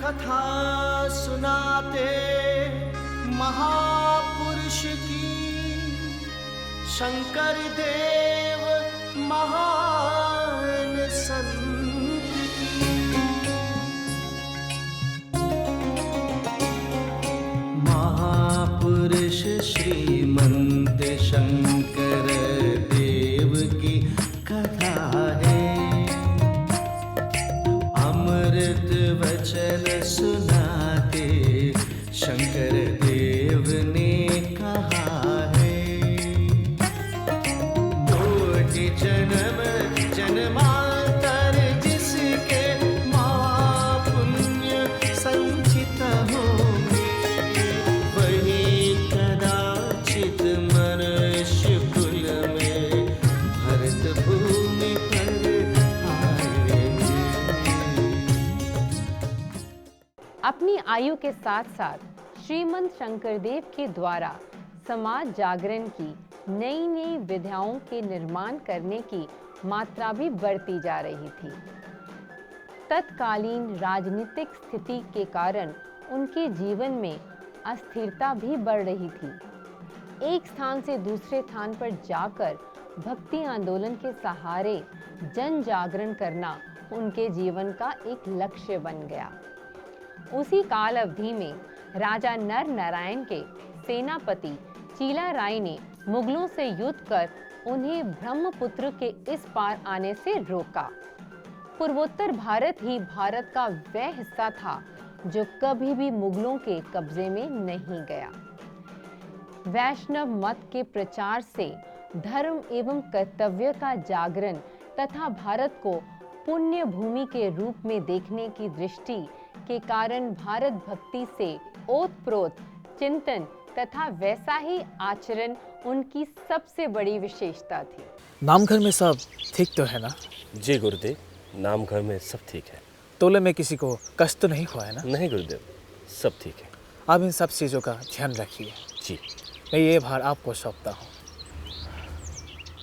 कथा सुनाते महापुरुष की, शंकर देव महान संत की। महापुरुष श्रीमंत शंकर देव की कथा है, अमृत वचन सुनाते शंकर देव ने कहा है। कोटि जन्म जन्मांतर जिसके महापुण्य संचित होंगे, वही कदाचित मनुष्य कुल में भरत भूमि पर आएंगे। अपनी आयु के साथ साथ श्रीमंत शंकरदेव के द्वारा समाज जागरण की नई नई विधाओं के निर्माण करने की मात्रा भी बढ़ती जा रही थी। तत्कालीन राजनीतिक स्थिति के कारण उनके जीवन में अस्थिरता भी बढ़ रही थी। एक स्थान से दूसरे स्थान पर जाकर भक्ति आंदोलन के सहारे जन जागरण करना उनके जीवन का एक लक्ष्य बन गया। उसी काल अवधि में राजा नर नारायण के सेनापति चीला राय ने मुगलों से युद्ध कर उन्हें ब्रह्मपुत्र के इस पार आने से रोका। पूर्वोत्तर भारत ही भारत का वह हिस्सा था जो कभी भी मुगलों के कब्जे में नहीं गया। वैष्णव मत के प्रचार से धर्म एवं कर्तव्य का जागरण तथा भारत को पुण्य भूमि के रूप में देखने की दृष्टि के कारण भारत भक्ति से ओतप्रोत चिंतन तथा वैसा ही आचरण उनकी सबसे बड़ी विशेषता थी। नामघर में सब ठीक तो है ना? जी गुरुदेव, नामघर में सब ठीक है। तोले में किसी को कष्ट तो नहीं हुआ है ना? नहीं गुरुदेव, सब ठीक है। आप इन सब चीज़ों का ध्यान रखिए। जी। मैं ये भार आपको सौंपता हूँ।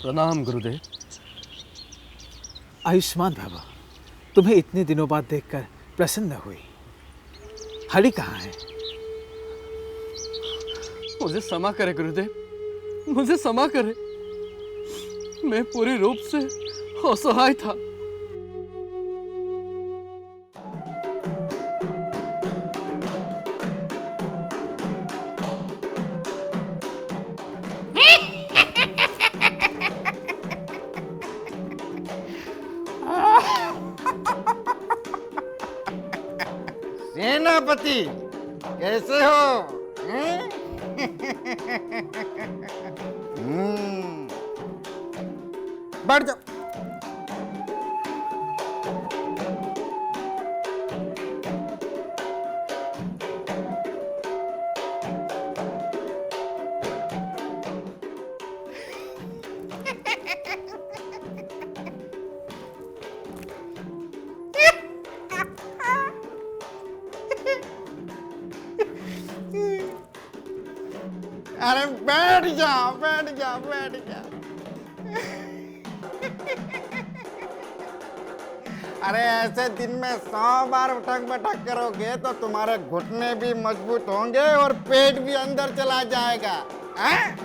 प्रणाम गुरुदेव। आयुष्मान भव। तुम्हें इतने दिनों बाद देखकर प्रसन्न हुई। हरि कहाँ है? मुझे क्षमा करे गुरुदेव, मुझे क्षमा करे। मैं पूरी रूप से असहाय था। सेनापति कैसे हो? बैठ जाओ। अरे बैठ जाओ, बैठ जाओ, बैठ जाओ। अरे ऐसे दिन में 100 बार उठक बैठक करोगे तो तुम्हारे घुटने भी मजबूत होंगे और पेट भी अंदर चला जाएगा। हैं?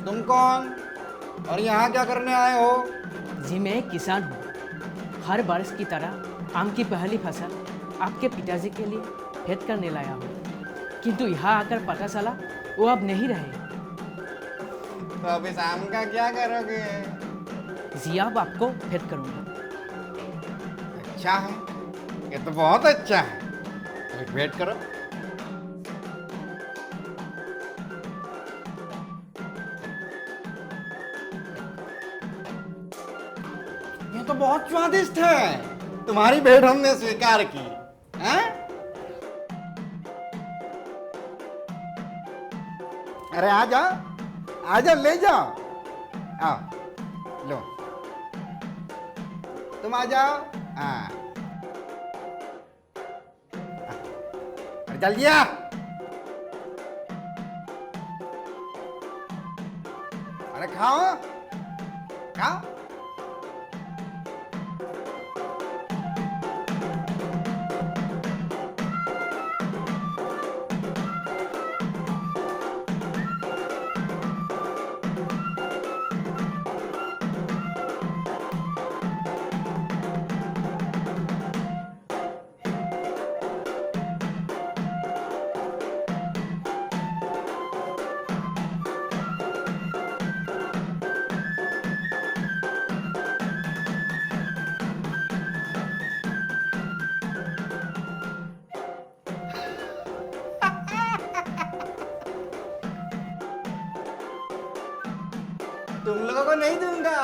तुम कौन और यहाँ क्या करने आए हो? जी मैं एक किसान हूँ। हर वर्ष की तरह आम की पहली फसल आपके पिताजी के लिए खेत करने लाया हूँ, किंतु यहाँ आकर पता चला वो अब नहीं रहे। तो अब इस आम का क्या करोगे? जी अब आपको फेत करूँगा। अच्छा है, ये तो बहुत अच्छा है। तो वेट करो। ये तो बहुत स्वादिष्ट है। तुम्हारी भेंट हमने स्वीकार की। हैं? अरे आ जाओ, आ जाओ, ले जाओ। आओ, लो, तुम आ जाओ। हाँ, जल्दी आ। अरे खाओ, खाओ। तुम लोगों को नहीं दूंगा,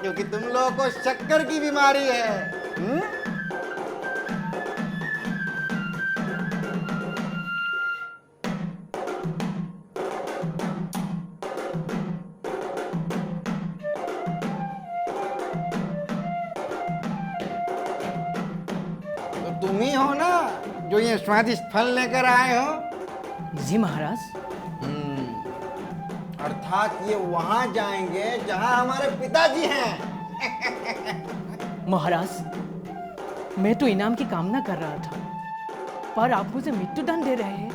क्योंकि तुम लोगों को शक्कर की बीमारी है। तो तुम ही हो ना जो ये स्वादिष्ट फल लेकर आए हो? जी महाराज। अर्थात ये वहां जाएंगे जहां हमारे पिताजी हैं। महाराज, मैं तो इनाम की कामना कर रहा था, पर आप मुझे मृत्युदंड दे रहे हैं।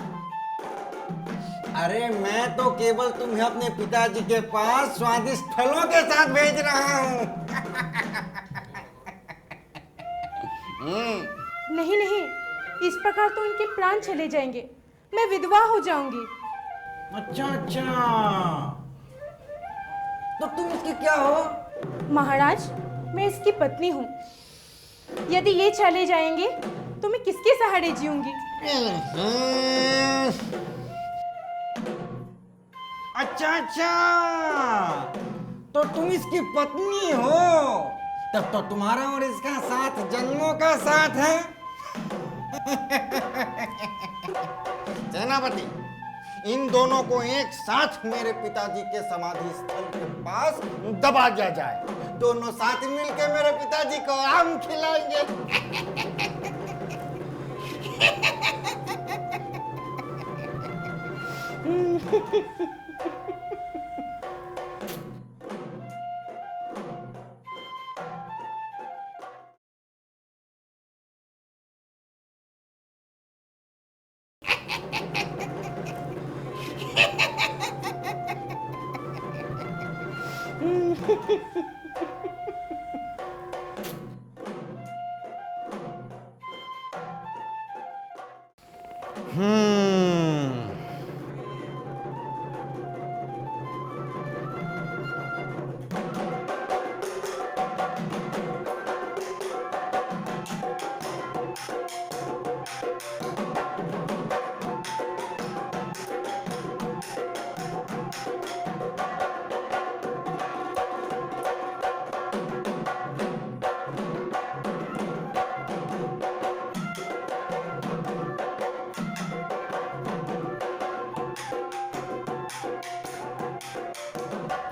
अरे मैं तो केवल तुम्हें अपने पिताजी के पास स्वादिष्ट फलों के साथ भेज रहा हूँ। नहीं नहीं, इस प्रकार तो उनके प्राण चले जाएंगे, मैं विधवा हो जाऊंगी। अच्छा अच्छा, तो तुम इसकी क्या हो? महाराज, मैं इसकी पत्नी हूँ। यदि ये चले जाएंगे तो मैं किसके सहारे जीऊंगी? अच्छा अच्छा, तो तुम इसकी पत्नी हो, तब तो तुम्हारा और इसका साथ जन्मों का साथ है। सेनापति, इन दोनों को एक साथ मेरे पिताजी के समाधि स्थल के पास दबा दिया जाए। दोनों साथ मिलकर मेरे पिताजी को आम खिलाएंगे।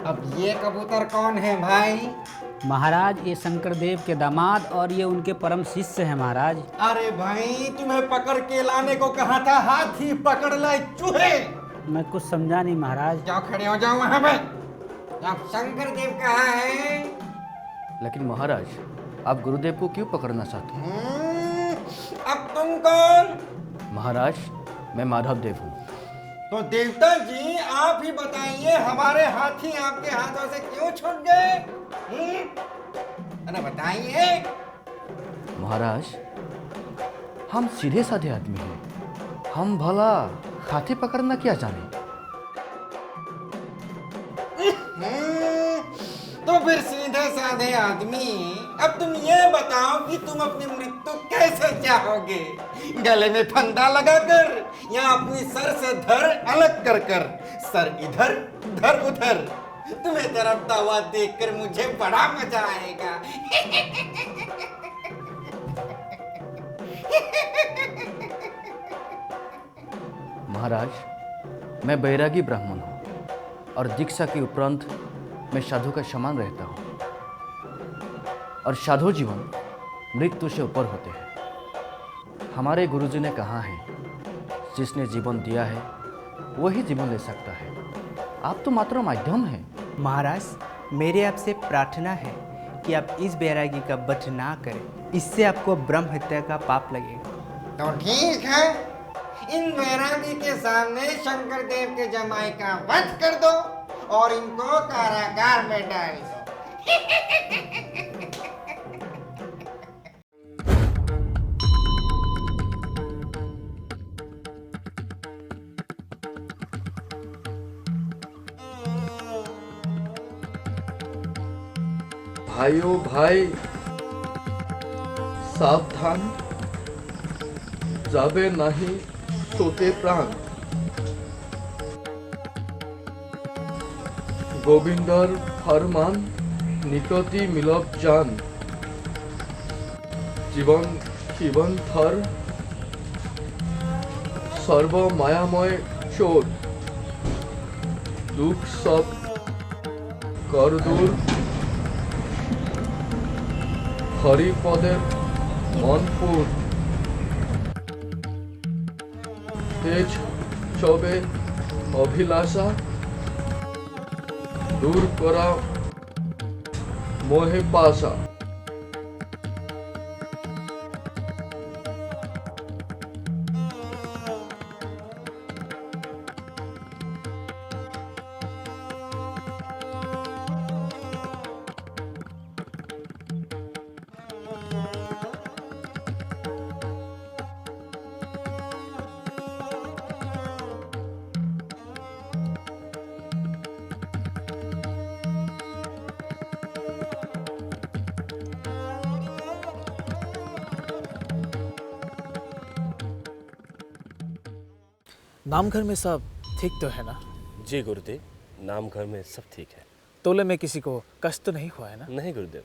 अब ये कबूतर कौन है भाई? महाराज, ये शंकर देव के दामाद और ये उनके परम शिष्य हैं महाराज। अरे भाई, तुम्हें पकड़ के लाने को कहा था, हाथी पकड़ लाए चूहे। मैं कुछ समझा नहीं महाराज। जाओ, खड़े हो जाओ वहां पे। आप शंकर देव कहाँ है? लेकिन महाराज, आप गुरुदेव को क्यों पकड़ना चाहते हैं? अब तुम कौन? महाराज, मैं माधव देव हूँ। तो देवता जी, आप ही बताइए, हमारे हाथी आपके हाथों से क्यों छूट गए? अरे बताइए। महाराज, हम सीधे साधे आदमी हैं, हम भला हाथी पकड़ना क्या जाने। तो फिर सीधे साधे आदमी, अब तुम ये बताओ कि तुम अपनी मृत्यु कैसे चाहोगे? गले में फंदा लगाकर या अपनी सर से धर अलग कर कर? सर इधर धर उधर। तुम्हें तरफता हुआ देखकर मुझे बड़ा मजा आएगा। महाराज, मैं बैरागी ब्राह्मण हूँ और दीक्षा के उपरांत मैं साधु का समान रहता हूँ, और साधु जीवन मृत्यु से ऊपर होते हैं। हमारे गुरुजी ने कहा है, जिसने जीवन दिया है वही जीवन ले सकता है। आप तो मात्र माध्यम हैं। महाराज, मेरे आपसे प्रार्थना है कि आप इस बैरागी का वध ना करें, इससे आपको ब्रह्म हत्या का पाप लगेगा। तो ठीक है, इन बैरागी के सामने शंकर देव के जमाई का वध कर दो और इनको कारागार में डाल दो। भाइयों भाई, सावधान, जाबे नहीं तोते प्राण। गोविंदर फरमान निकटी मिलक जान जीवन जीवन थर सर्व मायामय चोर दुख सब कर दूर हरिपदे मनपुर तेज चबे अभिलाषा दूर करा मोहे पासा। नामघर में सब ठीक तो है ना? जी गुरुदेव, नाम घर में सब ठीक है। तोले में किसी को कष्ट तो नहीं हुआ है ना? नहीं गुरुदेव,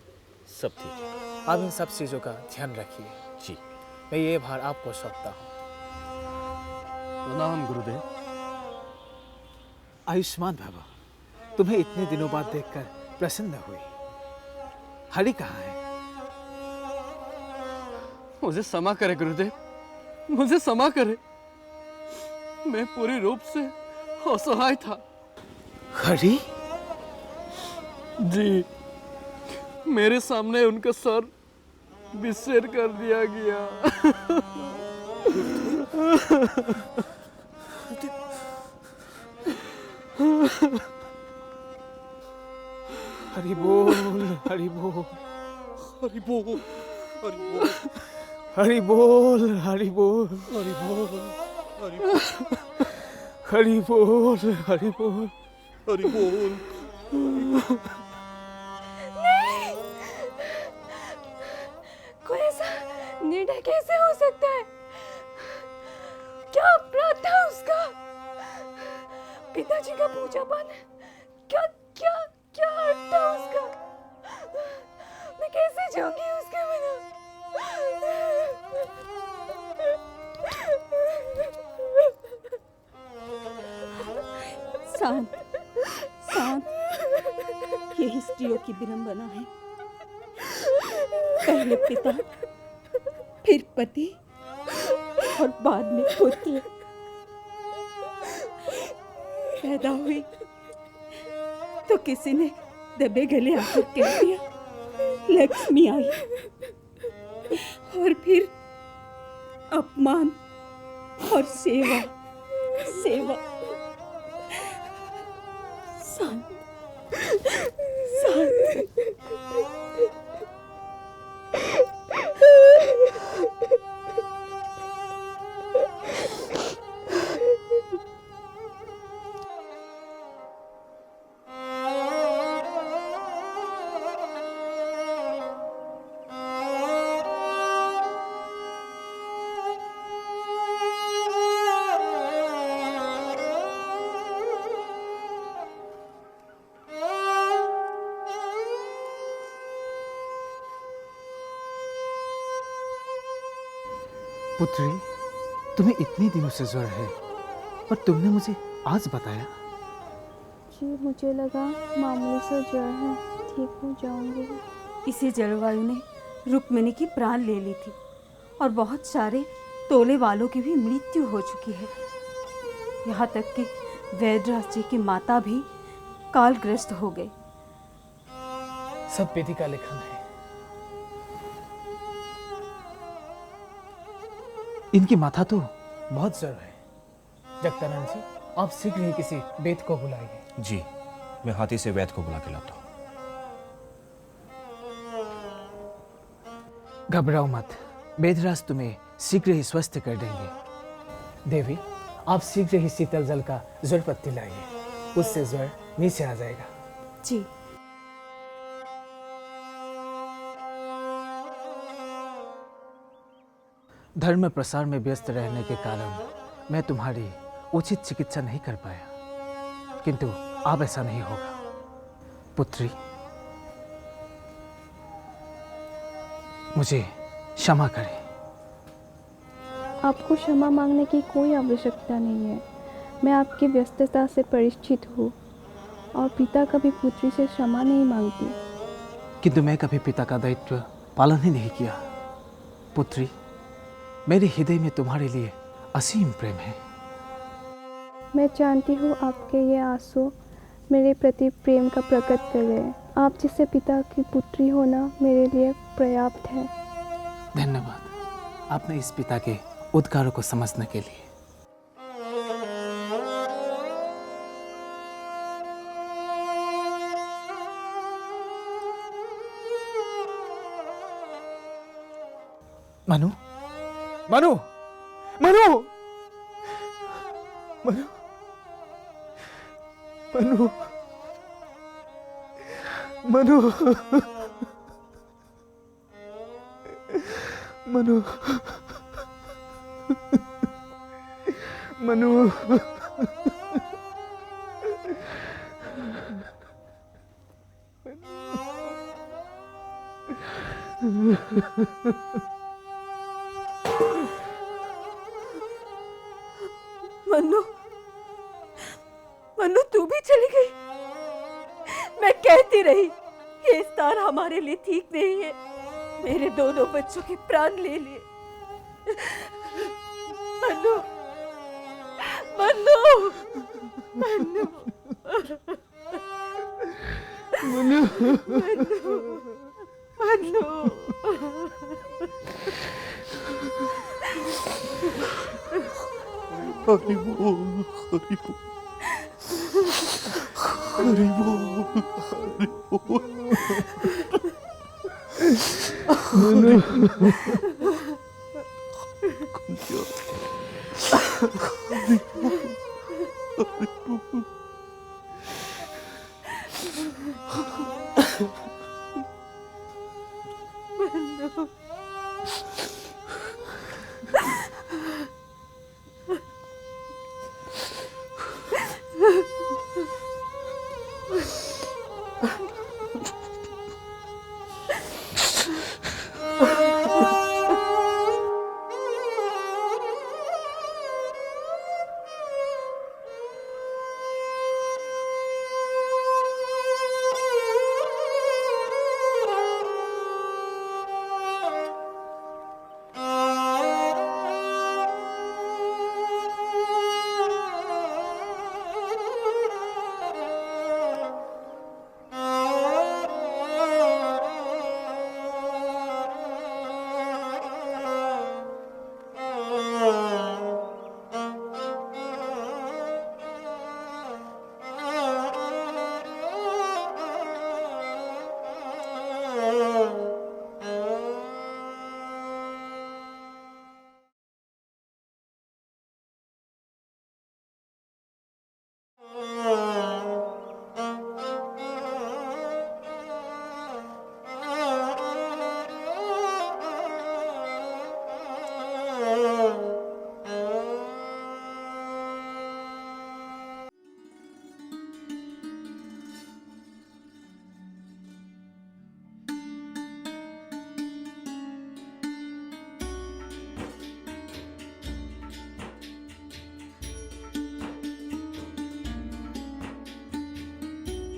सब ठीक है। आप इन सब चीज़ों का ध्यान रखिए। जी। मैं ये भार आपको सौंपता हूँ। प्रणाम गुरुदेव। आयुष्मान भव। तुम्हें इतने दिनों बाद देखकर प्रसन्न हुई। हरि कहाँ है? मुझे क्षमा करे गुरुदेव, मुझे क्षमा करे। मैं पूरी रूप से असहाय था। हरि? जी, मेरे सामने उनका सर विसेर कर दिया गया। हरि बोल, हरि बोल, हरि बोल, हरि बोल, हरि बोल, हरि बोल, हरि बोल, हरि बोल, हरि बोल, हरि बोल। नहीं, कोई ऐसा निर्णय कैसे हो सकता है? क्या अपराध था उसका? पिताजी का पूजा पान, क्या क्या क्या हक था उसका? मैं कैसे जाऊंगी उसके बिना? शांत शांत, यही स्त्रियों की विडंबना है। पहले पिता, फिर पति और बाद में पुत्र पैदा हुई तो किसी ने दबे गले आकर कह दिया लक्ष्मी आई, और फिर अपमान और सेवा सेवा। शांत शांत। पुत्री, तुम्हें इतने दिनों से ज्वर है और तुमने मुझे आज बताया? जी, मुझे लगा मामूली सा ज्वर है, ठीक हो जाऊंगी। इसी जलवायु ने रुक्मिणी की प्राण ले ली थी और बहुत सारे तोले वालों की भी मृत्यु हो चुकी है। यहाँ तक कि वैद्यराज जी की माता भी कालग्रस्त हो गई। सब विधि का लेखन है। इनकी माथा तो बहुत ज्वर है। जगतानंद जी, आप शीघ्र ही किसी वैद्य को बुलाइए। जी, मैं हाथी से वैद्य को बुला के लाता हूँ। घबराओ मत, वैद्यराज तुम्हें शीघ्र ही स्वस्थ कर देंगे। देवी, आप शीघ्र ही शीतल जल का ज्वर पत्ती लाइए, उससे ज्वर नीचे आ जाएगा। जी। धर्म प्रसार में व्यस्त रहने के कारण मैं तुम्हारी उचित चिकित्सा नहीं कर पाया, किंतु अब ऐसा नहीं होगा। पुत्री, मुझे क्षमा करें। आपको क्षमा मांगने की कोई आवश्यकता नहीं है। मैं आपकी व्यस्तता से परिचित हूँ और पिता कभी पुत्री से क्षमा नहीं मांगती। किंतु मैं कभी पिता का दायित्व पालन ही नहीं किया। पुत्री, मेरे हृदय में तुम्हारे लिए असीम प्रेम है। मैं जानती हूँ आपके ये आंसू मेरे प्रति प्रेम का प्रकट कर रहे हैं। आप जिससे पिता की पुत्री होना मेरे लिए पर्याप्त है। धन्यवाद आपने इस पिता के उद्गारों को समझने के लिए। मनु, मनु, मनु, मनु, मनु, मनु, मनु, मनु, मनु, मनु तू भी चली गई। मैं कहती रही ये स्थान हमारे लिए ठीक नहीं है। मेरे दोनों बच्चों के प्राण ले लिए। मनु, मनु, मनु, मनु, मनु, हरि बोल, हरि बोल, हरि बोल, हरि बोल। मनु, कुंजा, हरि बोल, हरि बोल। मनु,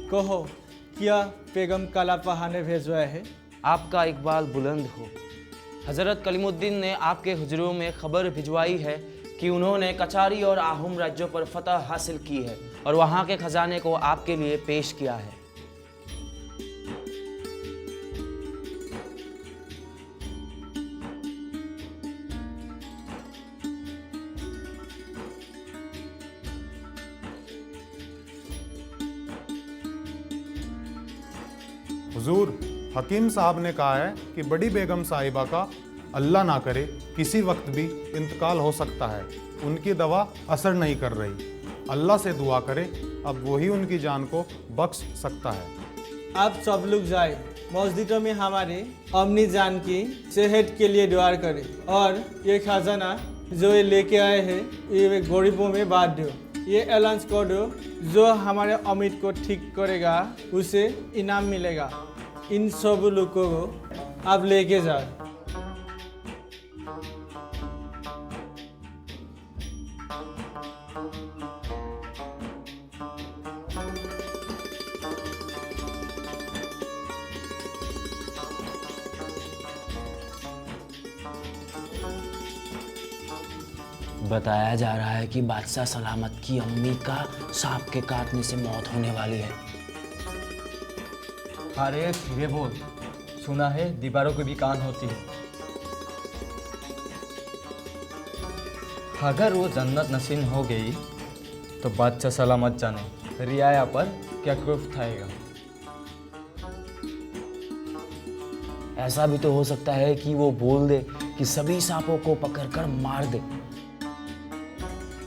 कहो क्या बेगम कलापहा ने भेजवाया है? आपका इकबाल बुलंद हो। हज़रत कलीमुद्दीन ने आपके हुजूरों में खबर भिजवाई है कि उन्होंने कचारी और आहुम राज्यों पर फतह हासिल की है और वहाँ के खजाने को आपके लिए पेश किया है। हुजूर, हकीम साहब ने कहा है कि बड़ी बेगम साहिबा का अल्लाह ना करे किसी वक्त भी इंतकाल हो सकता है। उनकी दवा असर नहीं कर रही। अल्लाह से दुआ करें, अब वही उनकी जान को बख्श सकता है। आप सब लोग जाए मस्जिदों में हमारे अम्मी जान की सेहत के लिए दुआ करें और ये खजाना जो ये लेके आए हैं ये गरीबों में बांट दो। ये ऐलान कर दो, जो हमारे अमित को ठीक करेगा उसे इनाम मिलेगा। इन सब लोगों को आप लेके जाओ। बताया जा रहा है कि बादशाह सलामत की अम्मी का सांप के काटने से मौत होने वाली है। अरे धीरे बोल, सुना है दीवारों की भी कान होती है। अगर वो जन्नत नसीब हो गई तो बादशाह सलामत जाने रियाया पर क्या खौफ उठाएगा। ऐसा भी तो हो सकता है कि वो बोल दे कि सभी सांपों को पकड़कर मार दे,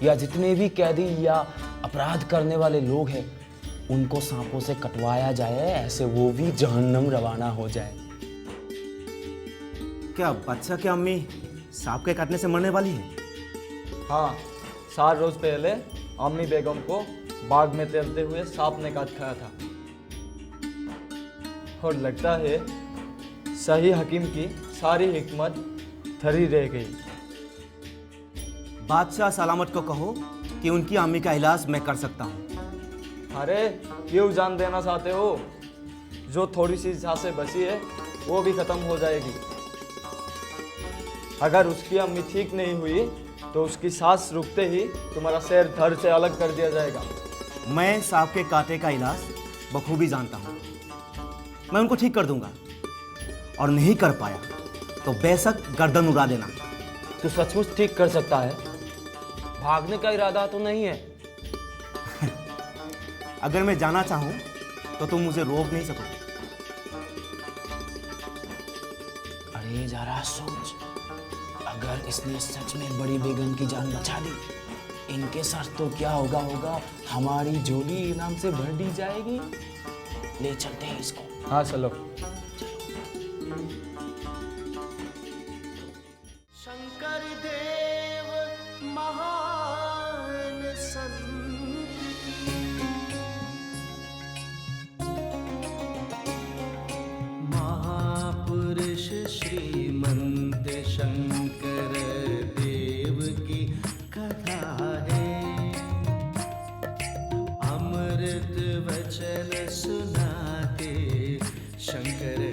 या जितने भी कैदी या अपराध करने वाले लोग हैं उनको सांपों से कटवाया जाए, ऐसे वो भी जहन्नम रवाना हो जाए। क्या बादशाह की अम्मी सांप के काटने से मरने वाली है? हाँ, 4 रोज पहले अम्मी बेगम को बाग में तैरते हुए सांप ने काट खाया था। और लगता है सही हकीम की सारी हिकमत धरी रह गई। बादशाह सलामत को कहो कि उनकी अम्मी का इलाज मैं कर सकता हूँ। अरे क्यों जान देना चाहते हो? जो थोड़ी सी सांसें बची है वो भी खत्म हो जाएगी। अगर उसकी अम्मी ठीक नहीं हुई तो उसकी सांस रुकते ही तुम्हारा सिर धड़ से अलग कर दिया जाएगा। मैं सांप के कांटे का इलाज बखूबी जानता हूँ। मैं उनको ठीक कर दूंगा, और नहीं कर पाया तो बेशक गर्दन उड़ा देना। तू सचमुच ठीक कर सकता है? भागने का इरादा तो नहीं है? अगर मैं जाना चाहूँ तो तुम मुझे रोक नहीं सकोगे। अरे जरा सोच, अगर इसने सच में बड़ी बेगम की जान बचा दी, इनके साथ तो क्या होगा, हमारी झोली इनाम से भर दी जाएगी। ले चलते हैं इसको। हाँ चलो। शंकर देव महान संत, महापुरुष श्रीमंत शंकर देव की कथा है। अमृत वचन सुनाते शंकर